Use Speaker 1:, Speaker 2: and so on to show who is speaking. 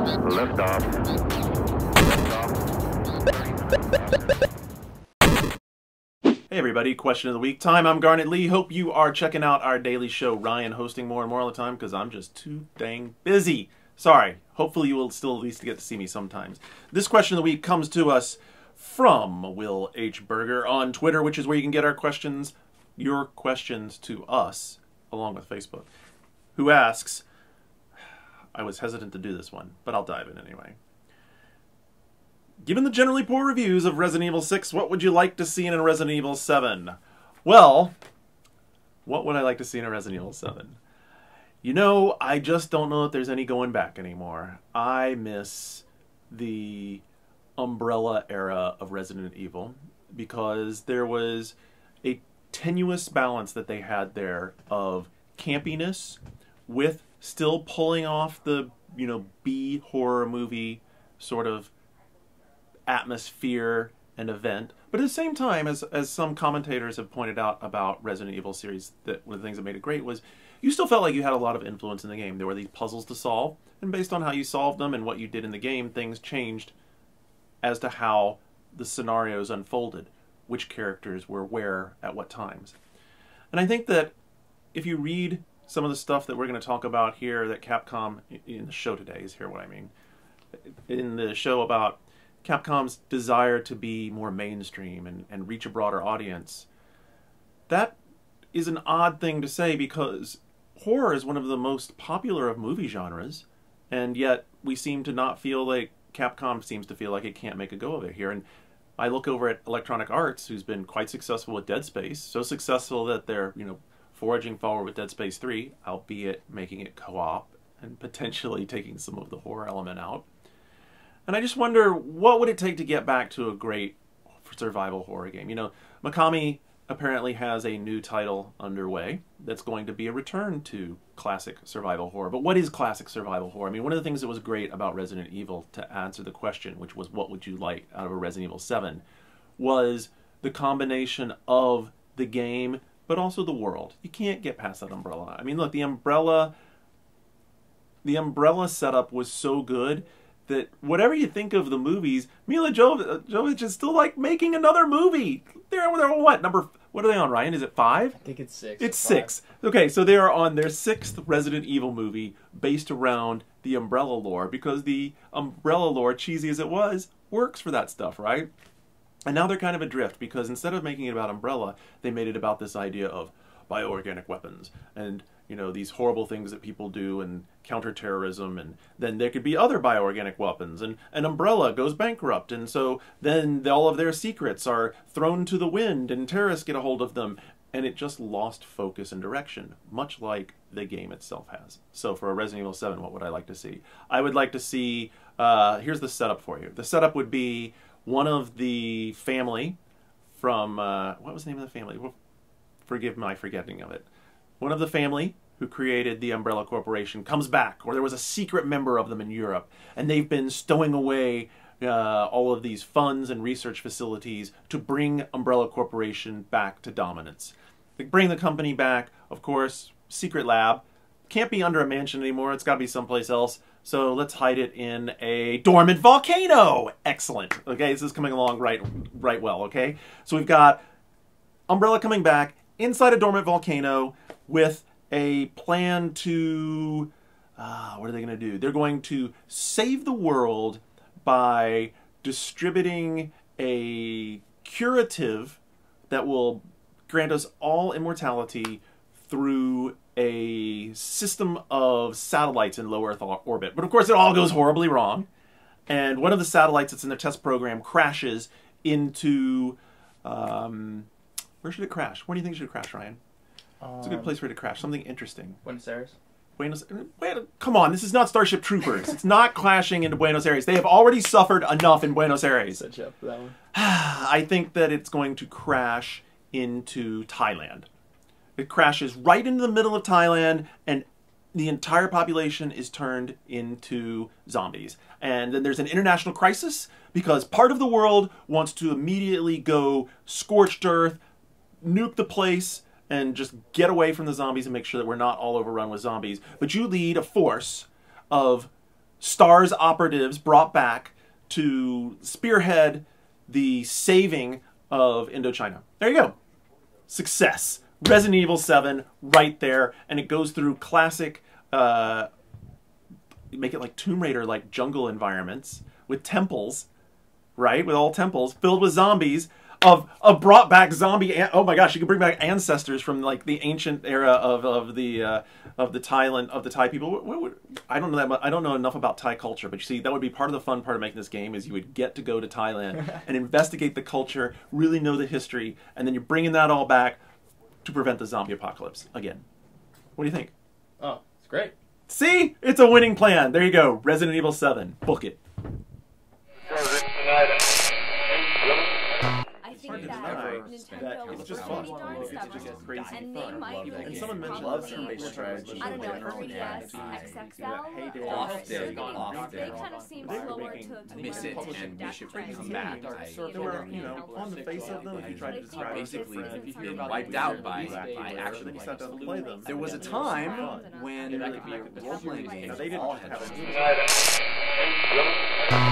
Speaker 1: Liftoff.
Speaker 2: Hey everybody, question of the week time. I'm Garnett Lee. Hope you are checking out our daily show. Ryan hosting more and more all the time because I'm just too dang busy. Sorry. Hopefully you will still at least get to see me sometimes. This question of the week comes to us from Will H. Berger on Twitter, which is where you can get our questions, your questions to us, along with Facebook, who asks, I was hesitant to do this one, but I'll dive in anyway. Given the generally poor reviews of Resident Evil 6, what would you like to see in a Resident Evil 7? Well, what would I like to see in a Resident Evil 7? You know, I just don't know if there's any going back anymore. I miss the Umbrella era of Resident Evil because there was a tenuous balance that they had there of campiness with still pulling off the, B horror movie sort of atmosphere and event, but at the same time, as some commentators have pointed out about Resident Evil series, that one of the things that made it great was you still felt like you had a lot of influence in the game. There were these puzzles to solve, and based on how you solved them and what you did in the game, things changed as to how the scenarios unfolded, which characters were where at what times. And I think that if you read some of the stuff that we're going to talk about here that Capcom, in the show today, is here what I mean, in the show about Capcom's desire to be more mainstream and reach a broader audience, that is an odd thing to say because horror is one of the most popular of movie genres, and yet we seem to not feel like Capcom seems to feel like it can't make a go of it here. And I look over at Electronic Arts, who's been quite successful with Dead Space, so successful that they're, forging forward with Dead Space 3, albeit making it co-op and potentially taking some of the horror element out. And I just wonder, what would it take to get back to a great survival horror game? Mikami apparently has a new title underway that's going to be a return to classic survival horror. But what is classic survival horror? I mean, one of the things that was great about Resident Evil, to answer the question, which was what would you like out of a Resident Evil 7, was the combination of the game, but also the world. You can't get past that umbrella. I mean, look, the umbrella setup was so good that whatever you think of the movies, Mila Jovovich is still like making another movie. They're what are they on, Ryan? Is it 5?
Speaker 3: I think it's 6.
Speaker 2: It's 6. Okay, so they are on their 6th Resident Evil movie based around the Umbrella lore because the Umbrella lore, cheesy as it was, works for that stuff, right? And now they're kind of adrift because instead of making it about Umbrella, they made it about this idea of bioorganic weapons and these horrible things that people do and counterterrorism, and then there could be other bioorganic weapons, and an Umbrella goes bankrupt, and so then all of their secrets are thrown to the wind and terrorists get a hold of them, and it just lost focus and direction, much like the game itself has. So for a Resident Evil 7, what would I like to see? I would like to see, here's the setup for you. The setup would be one of the family from, what was the name of the family? Well, forgive my forgetting of it. One of the family who created the Umbrella Corporation comes back, or there was a secret member of them in Europe, and they've been stowing away all of these funds and research facilities to bring Umbrella Corporation back to dominance. They bring the company back, of course, secret lab. Can't be under a mansion anymore, it's got to be someplace else, so let's hide it in a dormant volcano! Excellent. Okay, this is coming along right well, okay? So we've got Umbrella coming back inside a dormant volcano with a plan to, what are they going to do? They're going to save the world by distributing a curative that will grant us all immortality through a system of satellites in low Earth orbit. But of course it all goes horribly wrong. And one of the satellites that's in their test program crashes into, where should it crash? Where do you think it should crash, Ryan? It's a good place for it to crash. Something interesting.
Speaker 3: Buenos Aires?
Speaker 2: Come on, this is not Starship Troopers. It's not crashing into Buenos Aires. They have already suffered enough in Buenos Aires.
Speaker 3: Set you up for that one.
Speaker 2: I think that it's going to crash into Thailand. It crashes right into the middle of Thailand, and the entire population is turned into zombies. And then there's an international crisis because part of the world wants to immediately go scorched earth, nuke the place, and just get away from the zombies and make sure that we're not all overrun with zombies. But you lead a force of STARS operatives brought back to spearhead the saving of Indochina. There you go. Success. Resident Evil 7 right there, and it goes through classic, make it like Tomb Raider, like jungle environments with temples, right? With all temples filled with zombies of brought back zombie. Oh my gosh, you can bring back ancestors from like the ancient era of the Thai people. I don't know that much, I don't know enough about Thai culture, but you see, that would be part of the fun part of making this game is you would get to go to Thailand and investigate the culture, really know the history, and then you're bringing that all back to prevent the zombie apocalypse again. What do you think?
Speaker 1: Oh, it's great.
Speaker 2: See? It's a winning plan. There you go. Resident Evil 7. Book it.
Speaker 3: I think that Nintendo
Speaker 2: it's just
Speaker 3: really
Speaker 2: fun.
Speaker 3: darn
Speaker 2: It's
Speaker 3: stubborn,
Speaker 2: just crazy
Speaker 3: and
Speaker 2: fun.
Speaker 3: they might
Speaker 1: that
Speaker 3: even
Speaker 2: And someone mentioned
Speaker 1: Love
Speaker 3: probably,
Speaker 1: turn-based strategy.
Speaker 3: I don't know,
Speaker 1: General
Speaker 3: 3DS,
Speaker 1: and
Speaker 3: XXL,
Speaker 2: Heyday.
Speaker 1: Often.
Speaker 3: they kind of seem slower to
Speaker 1: Miss
Speaker 3: learn
Speaker 1: it,
Speaker 3: to
Speaker 1: and we
Speaker 3: adapt
Speaker 1: should
Speaker 3: trends.
Speaker 1: come back.
Speaker 2: There were, you know, on the face of them, if you tried to describe
Speaker 1: Basically
Speaker 3: This
Speaker 1: been
Speaker 3: isn't
Speaker 1: wiped
Speaker 3: something
Speaker 1: out
Speaker 3: that
Speaker 1: by actually.
Speaker 2: you sat down and play them.
Speaker 1: There was a time when role-playing
Speaker 2: Now,
Speaker 1: games
Speaker 2: they didn't
Speaker 1: all
Speaker 2: have
Speaker 1: had
Speaker 2: it.